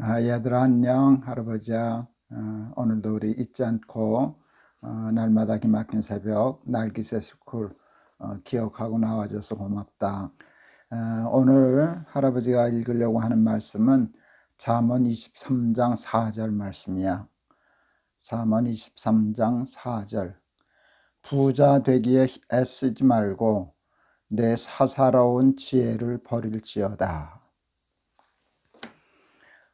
얘들아 안녕. 할아버지야. 오늘도 우리 잊지 않고 날마다 기막힌 새벽 날기새 스쿨 기억하고 나와줘서 고맙다. 오늘 할아버지가 읽으려고 하는 말씀은 잠언 23장 4절 말씀이야. 잠언 23장 4절. 부자 되기에 애쓰지 말고 내 사사로운 지혜를 버릴지어다.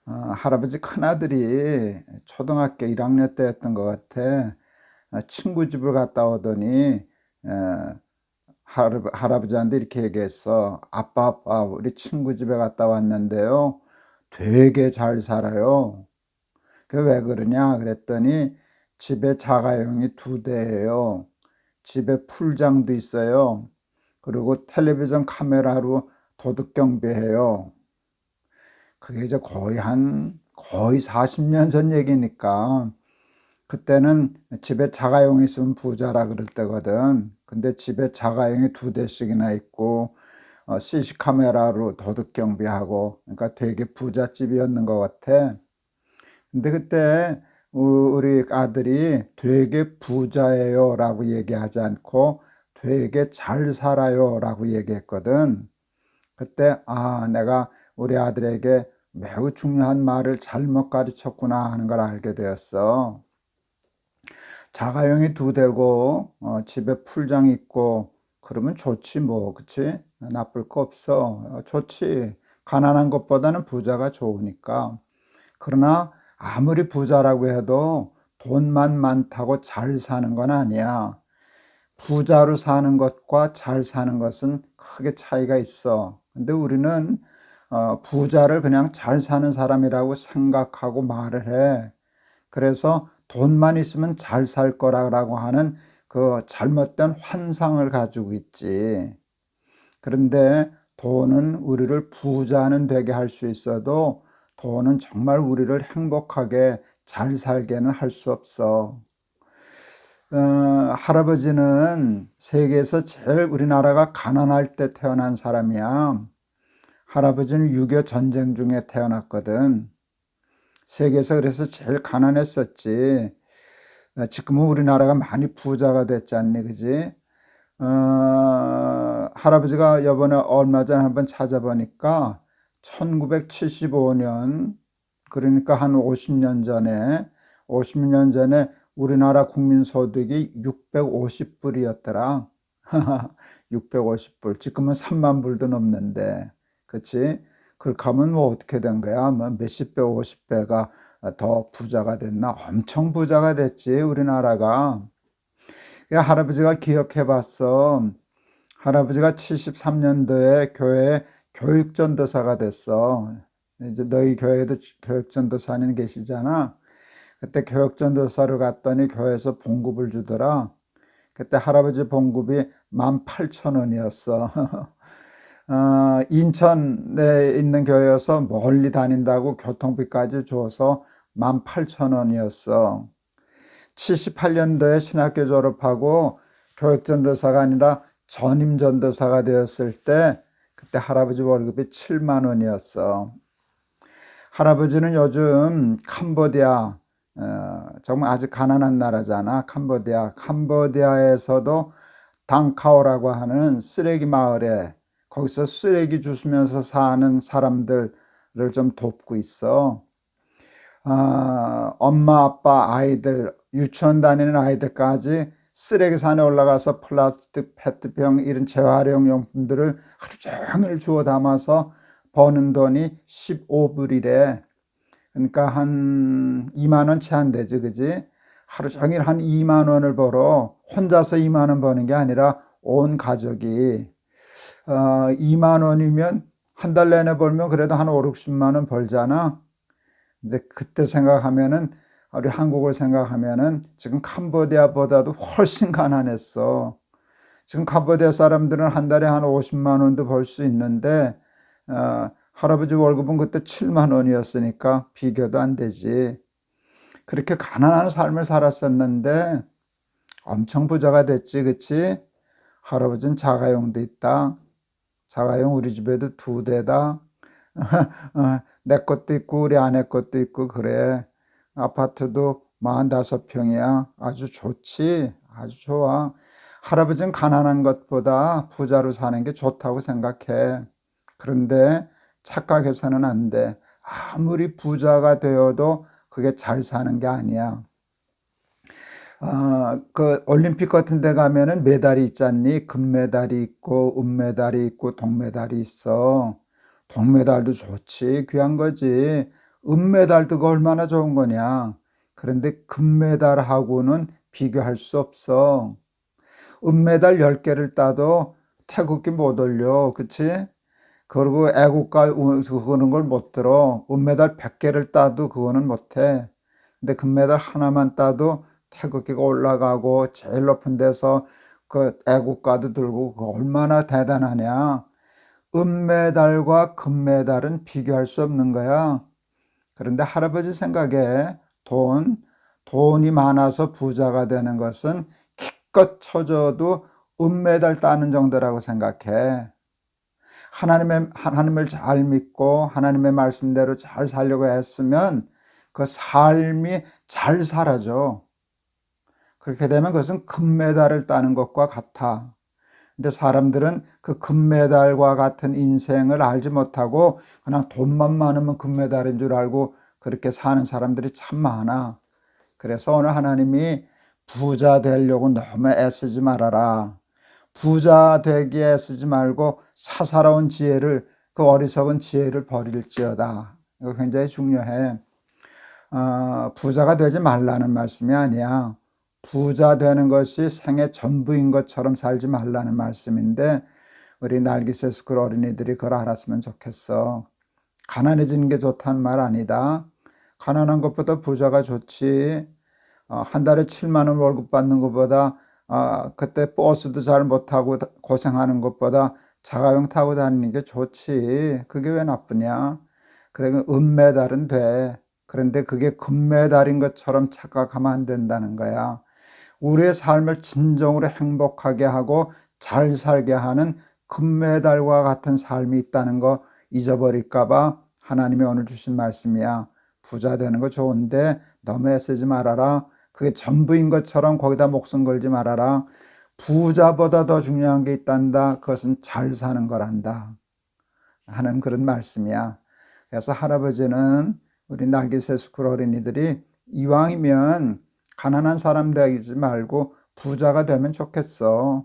할아버지 큰아들이 초등학교 1학년 때였던 것 같아. 친구 집을 갔다 오더니 할아버지한테 이렇게 얘기했어. 아빠 우리 친구 집에 갔다 왔는데요, 되게 잘 살아요. 그 왜 그러냐 그랬더니 집에 자가용이 2대예요. 집에 풀장도 있어요. 그리고 텔레비전 카메라로 도둑 경비해요. 그게 이제 거의 40년 전 얘기니까, 그때는 집에 자가용이 있으면 부자라 그럴 때거든. 근데 집에 자가용이 2대씩이나 있고 CC 카메라로 도둑 경비하고, 그러니까 되게 부잣집이었는 것 같아. 근데 그때 우리 아들이 되게 부자예요 라고 얘기하지 않고 되게 잘 살아요 라고 얘기했거든. 그때 내가 우리 아들에게 매우 중요한 말을 잘못 가르쳤구나 하는 걸 알게 되었어. 자가용이 2대고 집에 풀장 있고 그러면 좋지 뭐, 그치? 나쁠 거 없어. 좋지. 가난한 것보다는 부자가 좋으니까. 그러나 아무리 부자라고 해도 돈만 많다고 잘 사는 건 아니야. 부자로 사는 것과 잘 사는 것은 크게 차이가 있어. 근데 우리는 부자를 그냥 잘 사는 사람이라고 생각하고 말을 해. 그래서 돈만 있으면 잘 살 거라고 하는 그 잘못된 환상을 가지고 있지. 그런데 돈은 우리를 부자는 되게 할 수 있어도 돈은 정말 우리를 행복하게 잘 살게는 할 수 없어. 할아버지는 세계에서 제일 우리나라가 가난할 때 태어난 사람이야. 할아버지는 6.25 전쟁 중에 태어났거든. 세계에서 그래서 제일 가난했었지. 지금은 우리나라가 많이 부자가 됐지 않니, 그지? 할아버지가 이번에 얼마 전에 한번 찾아보니까 1975년, 그러니까 한 50년 전에 우리나라 국민소득이 650불이었더라. 650불. 지금은 3만 불도 넘는데, 그치? 그렇게 하면 뭐 어떻게 된 거야? 뭐 몇십 배, 50배가 더 부자가 됐나? 엄청 부자가 됐지, 우리나라가. 할아버지가 기억해 봤어. 할아버지가 73년도에 교회에 교육전도사가 됐어. 이제 너희 교회에도 교육전도사님 계시잖아. 그때 교육전도사를 갔더니 교회에서 봉급을 주더라. 그때 할아버지 봉급이 18,000원이었어. 인천에 있는 교회여서 멀리 다닌다고 교통비까지 줘서 18,000원이었어. 78년도에 신학교 졸업하고 교육전도사가 아니라 전임전도사가 되었을 때 그때 할아버지 월급이 7만 원이었어. 할아버지는 요즘 캄보디아, 정말 아주 가난한 나라잖아. 캄보디아에서도 당카오라고 하는 쓰레기 마을에, 거기서 쓰레기 주스면서 사는 사람들을 좀 돕고 있어. 엄마 아빠 아이들, 유치원 다니는 아이들까지 쓰레기산에 올라가서 플라스틱 페트병 이런 재활용 용품들을 하루 종일 주워 담아서 버는 돈이 15불이래. 그러니까 한 2만 원 채 안 되지, 그지? 하루 종일 한 2만 원을 벌어. 혼자서 2만 원 버는 게 아니라 온 가족이. 2만 원이면 한 달 내내 벌면 그래도 한 5, 60만 원 벌잖아. 근데 그때 생각하면은, 우리 한국을 생각하면은 지금 캄보디아보다도 훨씬 가난했어. 지금 캄보디아 사람들은 한 달에 한 50만 원도 벌 수 있는데 할아버지 월급은 그때 7만 원이었으니까 비교도 안 되지. 그렇게 가난한 삶을 살았었는데 엄청 부자가 됐지, 그치? 할아버지는 자가용도 있다. 자가용 우리 집에도 2대다. 내 것도 있고 우리 아내 것도 있고 그래. 아파트도 45평이야. 아주 좋지. 아주 좋아. 할아버지는 가난한 것보다 부자로 사는 게 좋다고 생각해. 그런데 착각해서는 안 돼. 아무리 부자가 되어도 그게 잘 사는 게 아니야. 그 올림픽 같은 데 가면은 메달이 있잖니. 금메달이 있고 은메달이 있고 동메달이 있어. 동메달도 좋지. 귀한 거지. 은메달도 그 얼마나 좋은 거냐. 그런데 금메달하고는 비교할 수 없어. 은메달 10개를 따도 태극기 못 올려. 그치? 그리고 애국가 그거는 걸 못 들어. 은메달 100개를 따도 그거는 못 해. 근데 금메달 하나만 따도 태극기가 올라가고 제일 높은 데서 그 애국가도 들고 그거 얼마나 대단하냐. 은메달과 금메달은 비교할 수 없는 거야. 그런데 할아버지 생각에 돈이 많아서 부자가 되는 것은 기껏 쳐줘도 은메달 따는 정도라고 생각해. 하나님을 잘 믿고 하나님의 말씀대로 잘 살려고 했으면 그 삶이 잘 살아져. 그렇게 되면 그것은 금메달을 따는 것과 같아. 근데 사람들은 그 금메달과 같은 인생을 알지 못하고 그냥 돈만 많으면 금메달인 줄 알고 그렇게 사는 사람들이 참 많아. 그래서 오늘 하나님이 부자 되려고 너무 애쓰지 말아라. 부자 되기에 애쓰지 말고 사사로운 지혜를, 그 어리석은 지혜를 버릴지어다. 이거 굉장히 중요해. 부자가 되지 말라는 말씀이 아니야. 부자 되는 것이 생애 전부인 것처럼 살지 말라는 말씀인데 우리 날기세스쿨 어린이들이 그걸 알았으면 좋겠어. 가난해지는 게 좋다는 말 아니다. 가난한 것보다 부자가 좋지. 한 달에 7만 원 월급 받는 것보다 그때 버스도 잘 못 타고 고생하는 것보다 자가용 타고 다니는 게 좋지. 그게 왜 나쁘냐. 그래, 은메달은 돼. 그런데 그게 금메달인 것처럼 착각하면 안 된다는 거야. 우리의 삶을 진정으로 행복하게 하고 잘 살게 하는 금메달과 같은 삶이 있다는 거 잊어버릴까 봐 하나님이 오늘 주신 말씀이야. 부자 되는 거 좋은데 너무 애쓰지 말아라. 그게 전부인 것처럼 거기다 목숨 걸지 말아라. 부자보다 더 중요한 게 있단다. 그것은 잘 사는 거란다 하는 그런 말씀이야. 그래서 할아버지는 우리 날개새스쿨 어린이들이 이왕이면 가난한 사람 되지 말고 부자가 되면 좋겠어.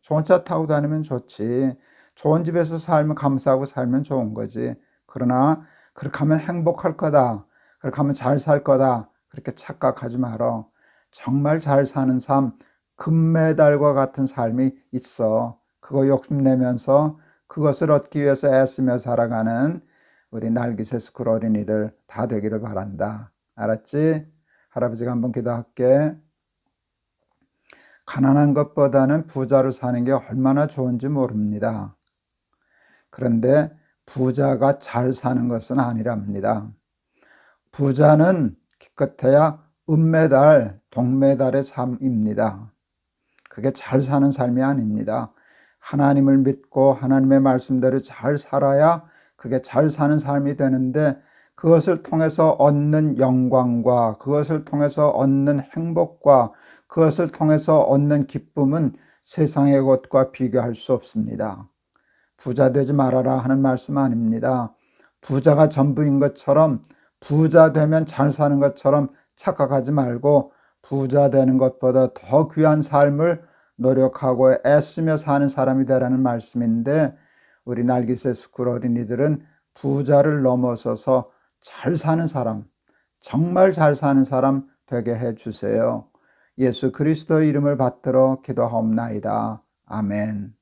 좋은 차 타고 다니면 좋지. 좋은 집에서 살면 감사하고 살면 좋은 거지. 그러나 그렇게 하면 행복할 거다. 그렇게 하면 잘 살 거다. 그렇게 착각하지 말어. 정말 잘 사는 삶, 금메달과 같은 삶이 있어. 그거 욕심내면서 그것을 얻기 위해서 애쓰며 살아가는 우리 날기새스쿨 어린이들 다 되기를 바란다. 알았지? 할아버지가 한번 기도할게. 가난한 것보다는 부자로 사는 게 얼마나 좋은지 모릅니다. 그런데 부자가 잘 사는 것은 아니랍니다. 부자는 기껏해야 은메달, 동메달의 삶입니다. 그게 잘 사는 삶이 아닙니다. 하나님을 믿고 하나님의 말씀대로 잘 살아야 그게 잘 사는 삶이 되는데 그것을 통해서 얻는 영광과 그것을 통해서 얻는 행복과 그것을 통해서 얻는 기쁨은 세상의 것과 비교할 수 없습니다. 부자 되지 말아라 하는 말씀 아닙니다. 부자가 전부인 것처럼 부자 되면 잘 사는 것처럼 착각하지 말고 부자 되는 것보다 더 귀한 삶을 노력하고 애쓰며 사는 사람이 되라는 말씀인데 우리 날기새스쿨 어린이들은 부자를 넘어서서 잘 사는 사람, 정말 잘 사는 사람 되게 해주세요. 예수 그리스도의 이름을 받들어 기도하옵나이다. 아멘.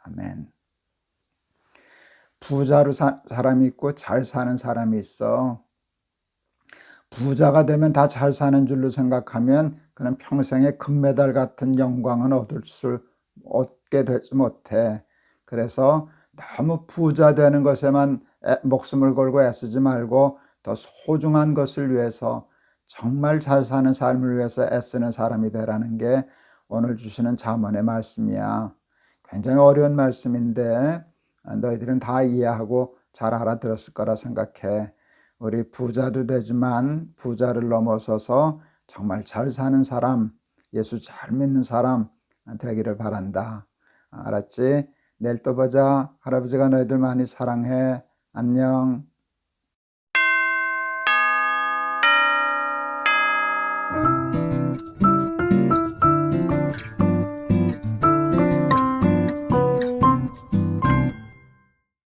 아멘. 부자로 사람이 있고 잘 사는 사람이 있어. 부자가 되면 다 잘 사는 줄로 생각하면 그는 평생에 금메달 같은 영광은 얻게 되지 못해. 그래서 너무 부자 되는 것에만 목숨을 걸고 애쓰지 말고 더 소중한 것을 위해서 정말 잘 사는 삶을 위해서 애쓰는 사람이 되라는 게 오늘 주시는 잠언의 말씀이야. 굉장히 어려운 말씀인데 너희들은 다 이해하고 잘 알아들었을 거라 생각해. 우리 부자도 되지만 부자를 넘어서서 정말 잘 사는 사람, 예수 잘 믿는 사람 되기를 바란다. 알았지? 내일 또 보자. 할아버지가 너희들 많이 사랑해. 안녕.